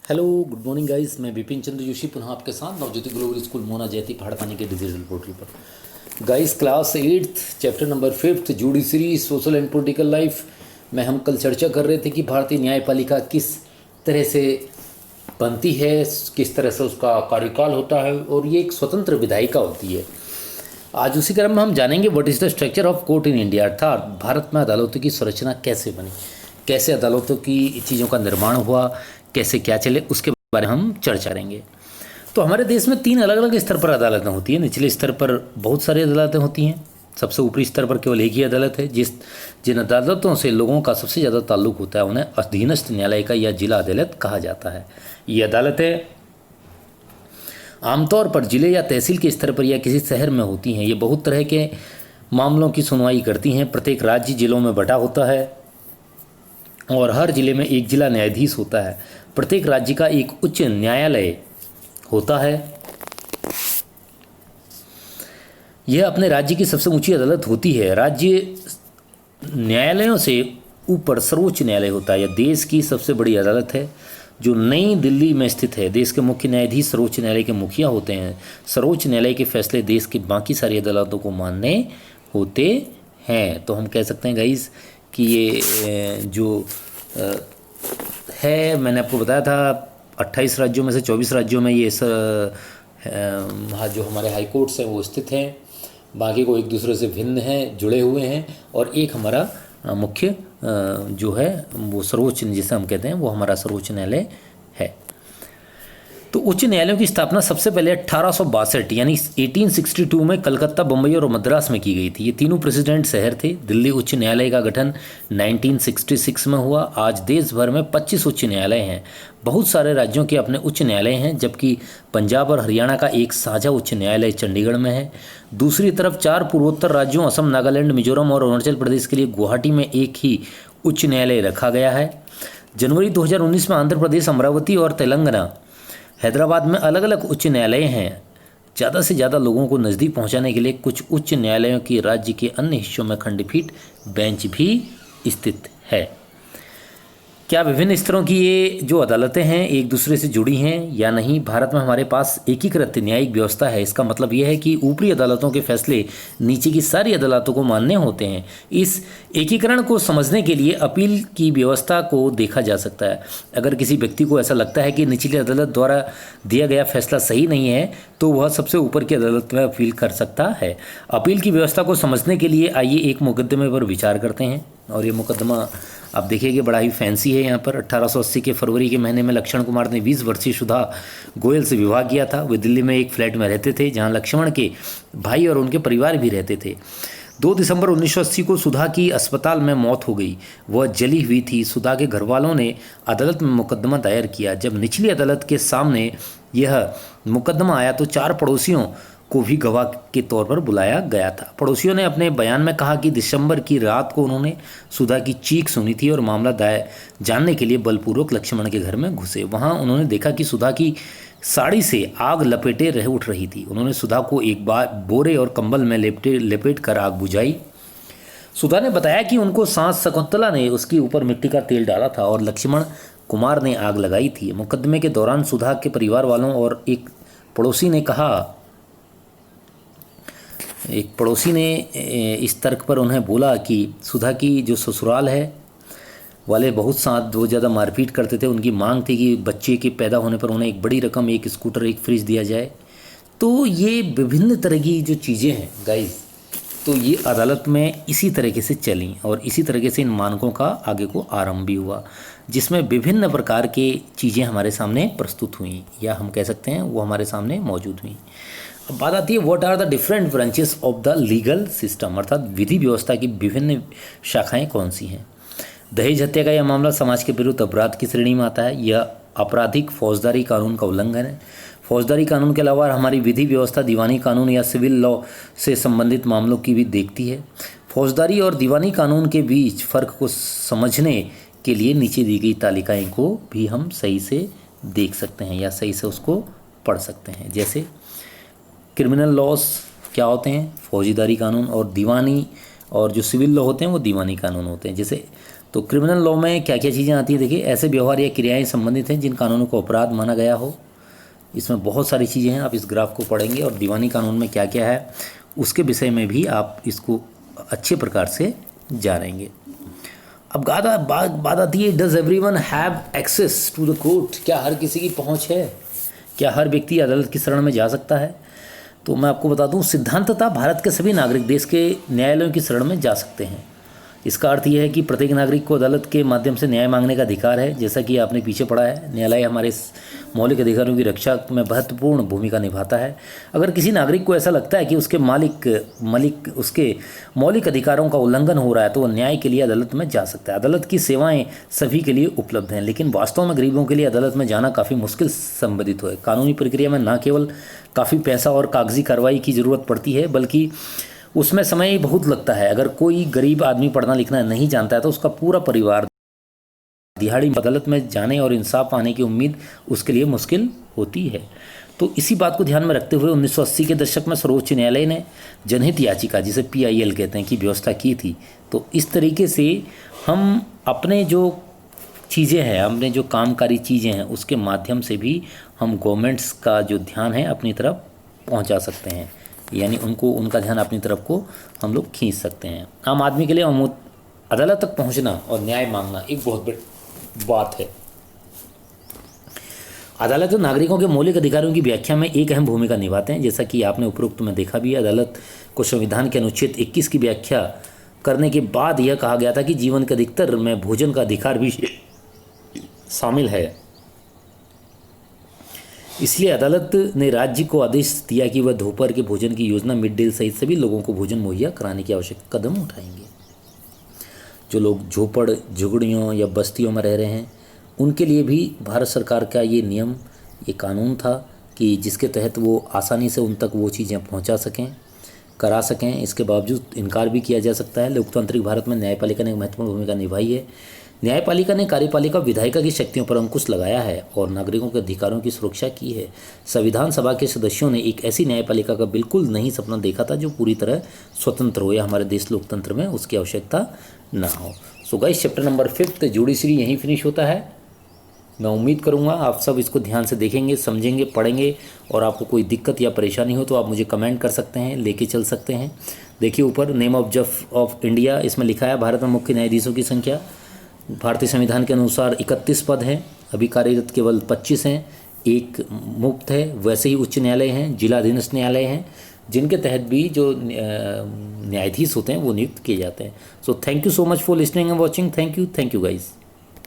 Hello good morning guys, मैं विपिन चंद्र जोशी पुनः आपके साथ नवज्योति ग्लोबल स्कूल मोना जयती पहाड़पानी के डिजिटल पोर्टल पर। Guys class 8th chapter number 5th judiciary social and political life में हम कल चर्चा कर रहे थे कि भारतीय न्यायपालिका किस तरह से बनती है, किस तरह से उसका कार्यकाल होता है और ये एक स्वतंत्र विधायिका होती है। आज उसी क्रम में हम जानेंगे what is the structure of court in India, अर्थात भारत में अदालतों की संरचना कैसे बनी, कैसे अदालतों की चीज़ों का निर्माण हुआ, कैसे क्या चले, उसके बारे में हम चर्चा करेंगे। तो हमारे देश में 3 अलग अलग स्तर पर अदालतें होती हैं। निचले स्तर पर बहुत सारी अदालतें होती हैं, सबसे ऊपरी स्तर पर केवल एक ही अदालत है। जिन अदालतों से लोगों का सबसे ज़्यादा ताल्लुक होता है उन्हें अधीनस्थ न्यायालय या जिला अदालत कहा जाता है। ये अदालतें आमतौर पर जिले या तहसील के स्तर पर या किसी शहर में होती हैं। ये बहुत तरह के मामलों की सुनवाई करती हैं। प्रत्येक राज्य जिलों में बटा होता है और हर जिले में एक जिला न्यायाधीश होता है। प्रत्येक राज्य का एक उच्च न्यायालय होता है। यह अपने राज्य की सबसे ऊंची अदालत होती है। राज्य न्यायालयों से ऊपर सर्वोच्च न्यायालय होता है। यह देश की सबसे बड़ी अदालत है जो नई दिल्ली में स्थित है। देश के मुख्य न्यायाधीश सर्वोच्च न्यायालय के मुखिया होते हैं। सर्वोच्च न्यायालय के फैसले देश की बाकी सारी अदालतों को मानने होते हैं। तो हम कह सकते हैं गाइस कि ये जो है, मैंने आपको बताया था 28 राज्यों में से 24 राज्यों में ये जो हमारे हाई कोर्ट्स हैं वो स्थित हैं। बाकी को एक दूसरे से भिन्न हैं, जुड़े हुए हैं। और एक हमारा मुख्य जो है वो सर्वोच्च, जिसे हम कहते हैं, वो हमारा सर्वोच्च न्यायालय है। तो उच्च न्यायालयों की स्थापना सबसे पहले 1862 यानी 1862 में कलकत्ता, बम्बई और मद्रास में की गई थी। ये तीनों प्रेसिडेंट शहर थे। दिल्ली उच्च न्यायालय का गठन 1966 में हुआ। आज देश भर में 25 उच्च न्यायालय हैं। बहुत सारे राज्यों के अपने उच्च न्यायालय हैं, जबकि पंजाब और हरियाणा का एक साझा उच्च न्यायालय चंडीगढ़ में है। दूसरी तरफ 4 पूर्वोत्तर राज्यों असम, नागालैंड, मिजोरम और अरुणाचल प्रदेश के लिए गुवाहाटी में एक ही उच्च न्यायालय रखा गया है। जनवरी 2019 में आंध्र प्रदेश, अमरावती और तेलंगाना, हैदराबाद में अलग अलग उच्च न्यायालय हैं। ज़्यादा से ज़्यादा लोगों को नज़दीक पहुंचाने के लिए कुछ उच्च न्यायालयों की राज्य के अन्य हिस्सों में खंडपीठ बेंच भी स्थित है। क्या विभिन्न स्तरों की ये जो अदालतें हैं एक दूसरे से जुड़ी हैं या नहीं? भारत में हमारे पास एकीकृत न्यायिक व्यवस्था है। इसका मतलब यह है कि ऊपरी अदालतों के फैसले नीचे की सारी अदालतों को मान्य होते हैं। इस एकीकरण को समझने के लिए अपील की व्यवस्था को देखा जा सकता है। अगर किसी व्यक्ति को ऐसा लगता है कि निचली अदालत द्वारा दिया गया फैसला सही नहीं है तो वह सबसे ऊपर की अदालत में अपील कर सकता है। अपील की व्यवस्था को समझने के लिए आइए एक मुकदमे पर विचार करते हैं। और ये मुकदमा आप देखिए कि बड़ा ही फैंसी है। यहाँ पर 1880 के फरवरी के महीने में लक्ष्मण कुमार ने 20 वर्षीय सुधा गोयल से विवाह किया था। वे दिल्ली में एक फ्लैट में रहते थे जहाँ लक्ष्मण के भाई और उनके परिवार भी रहते थे। 2 दिसंबर 1980 को सुधा की अस्पताल में मौत हो गई। वह जली हुई थी। सुधा के घर वालों ने अदालत में मुकदमा दायर किया। जब निचली अदालत के सामने यह मुकदमा आया तो 4 पड़ोसियों को भी गवाह के तौर पर बुलाया गया था। पड़ोसियों ने अपने बयान में कहा कि दिसंबर की रात को उन्होंने सुधा की चीख सुनी थी और मामला दायर जानने के लिए बलपूर्वक लक्ष्मण के घर में घुसे। वहां उन्होंने देखा कि सुधा की साड़ी से आग लपेटे रह उठ रही थी। उन्होंने सुधा को एक बार बोरे और कंबल में लपेट कर आग बुझाई। सुधा ने बताया कि उनको सास शकुंतला ने उसके ऊपर मिट्टी का तेल डाला था और लक्ष्मण कुमार ने आग लगाई थी। मुकदमे के दौरान सुधा के परिवार वालों और एक पड़ोसी ने इस तर्क पर उन्हें बोला कि सुधा की जो ससुराल है वाले बहुत ज़्यादा मारपीट करते थे। उनकी मांग थी कि बच्चे के पैदा होने पर उन्हें एक बड़ी रकम, एक स्कूटर, एक फ्रिज दिया जाए। तो ये विभिन्न तरह की जो चीज़ें हैं गाइस, तो ये अदालत में इसी तरीके से चली और इसी तरीके से इन मानकों का आगे को आरंभ भी हुआ, जिसमें विभिन्न प्रकार के चीज़ें हमारे सामने प्रस्तुत हुई या हम कह सकते हैं वो हमारे सामने मौजूद हुई। अब बात आती है what are the different branches of the legal system, अर्थात विधि व्यवस्था की विभिन्न शाखाएं कौन सी हैं। दहेज हत्या का यह मामला समाज के विरुद्ध अपराध की श्रेणी में आता है। यह आपराधिक फौजदारी कानून का उल्लंघन है। फौजदारी कानून के अलावा हमारी विधि व्यवस्था दीवानी कानून या सिविल लॉ से संबंधित मामलों की भी देखती है। फौजदारी और दीवानी कानून के बीच फ़र्क को समझने के लिए नीचे दी गई तालिकाएं को भी हम सही से देख सकते हैं या सही से उसको पढ़ सकते हैं। जैसे क्रिमिनल लॉस क्या होते हैं, फौजदारी कानून, और दीवानी और जो सिविल लॉ होते हैं वो दीवानी कानून होते हैं। जैसे तो क्रिमिनल लॉ में क्या क्या चीज़ें आती हैं देखिए, ऐसे व्यवहार या क्रियाएं संबंधित हैं जिन कानूनों को अपराध माना गया हो। इसमें बहुत सारी चीज़ें हैं, आप इस ग्राफ को पढ़ेंगे और दीवानी कानून में क्या क्या है उसके विषय में भी आप इसको अच्छे प्रकार से जानेंगे। अब बात आती है, does everyone have access to the court? क्या हर किसी की पहुंच है? क्या हर व्यक्ति अदालत की शरण में जा सकता है? तो मैं आपको बता दूं, सिद्धांततः भारत के सभी नागरिक देश के न्यायालयों की शरण में जा सकते हैं। इसका अर्थ यह है कि प्रत्येक नागरिक को अदालत के माध्यम से न्याय मांगने का अधिकार है। जैसा कि आपने पीछे पढ़ा है, न्यायालय हमारे मौलिक अधिकारों की रक्षा में महत्वपूर्ण भूमिका निभाता है। अगर किसी नागरिक को ऐसा लगता है कि उसके उसके मौलिक अधिकारों का उल्लंघन हो रहा है तो वह न्याय के लिए अदालत में जा सकता है। अदालत की सेवाएं सभी के लिए उपलब्ध हैं, लेकिन वास्तव में गरीबों के लिए अदालत में जाना काफ़ी मुश्किल संबंधित है। कानूनी प्रक्रिया में न केवल काफ़ी पैसा और कागजी कार्रवाई की ज़रूरत पड़ती है, बल्कि उसमें समय बहुत लगता है। अगर कोई गरीब आदमी पढ़ना लिखना नहीं जानता है तो उसका पूरा परिवार दिहाड़ी अदालत में जाने और इंसाफ पाने की उम्मीद उसके लिए मुश्किल होती है। तो इसी बात को ध्यान में रखते हुए 1980 के दशक में सर्वोच्च न्यायालय ने जनहित याचिका, जिसे PIL कहते हैं, की व्यवस्था की थी। तो इस तरीके से हम अपने जो चीज़ें हैं, अपने जो कामकारी चीज़ें हैं, उसके माध्यम से भी हम गवर्नमेंट्स का जो ध्यान है अपनी तरफ पहुंचा सकते हैं, यानी उनका ध्यान अपनी तरफ को हम लोग खींच सकते हैं। आम आदमी के लिए अदालत तक पहुंचना और न्याय मांगना एक बहुत बड़ी बात है। अदालत नागरिकों के मौलिक अधिकारों की व्याख्या में एक अहम भूमिका निभाते हैं। जैसा कि आपने उपरोक्त में देखा भी है, अदालत को संविधान के अनुच्छेद 21 की व्याख्या करने के बाद यह कहा गया था कि जीवन के अधिकतर में भोजन का अधिकार भी शामिल है। इसलिए अदालत ने राज्य को आदेश दिया कि वह दोपहर के भोजन की योजना, मिड डे सहित सभी लोगों को भोजन मुहैया कराने की आवश्यक कदम उठाएंगे। जो लोग झोपड़ झुगड़ियों या बस्तियों में रह रहे हैं, उनके लिए भी भारत सरकार का ये नियम, ये कानून था कि जिसके तहत वो आसानी से उन तक वो चीज़ें पहुंचा सकें, करा सकें। इसके बावजूद इनकार भी किया जा सकता है। लोकतांत्रिक भारत में न्यायपालिका ने एक महत्वपूर्ण भूमिका निभाई है। न्यायपालिका ने कार्यपालिका विधायिका की शक्तियों पर अंकुश लगाया है और नागरिकों के अधिकारों की सुरक्षा की है। संविधान सभा के सदस्यों ने एक ऐसी न्यायपालिका का बिल्कुल नहीं सपना देखा था जो पूरी तरह स्वतंत्र हो, या हमारे देश लोकतंत्र में उसकी आवश्यकता ना हो। So guys, chapter number 5 judiciary यहीं फिनिश होता है। मैं उम्मीद करूंगा आप सब इसको ध्यान से देखेंगे, समझेंगे, पढ़ेंगे, और आपको कोई दिक्कत या परेशानी हो तो आप मुझे कमेंट कर सकते हैं, लेके चल सकते हैं। देखिए ऊपर नेम ऑफ जज ऑफ इंडिया, इसमें लिखा है भारत में मुख्य न्यायाधीशों की संख्या भारतीय संविधान के अनुसार 31 पद हैं, अभी कार्यरत केवल 25 हैं, एक मुक्त है। वैसे ही उच्च न्यायालय हैं, जिलाधीनस्थ न्यायालय हैं, जिनके तहत भी जो न्यायाधीश होते हैं वो नियुक्त किए जाते हैं। So thank you so much for listening and watching. Thank you guys.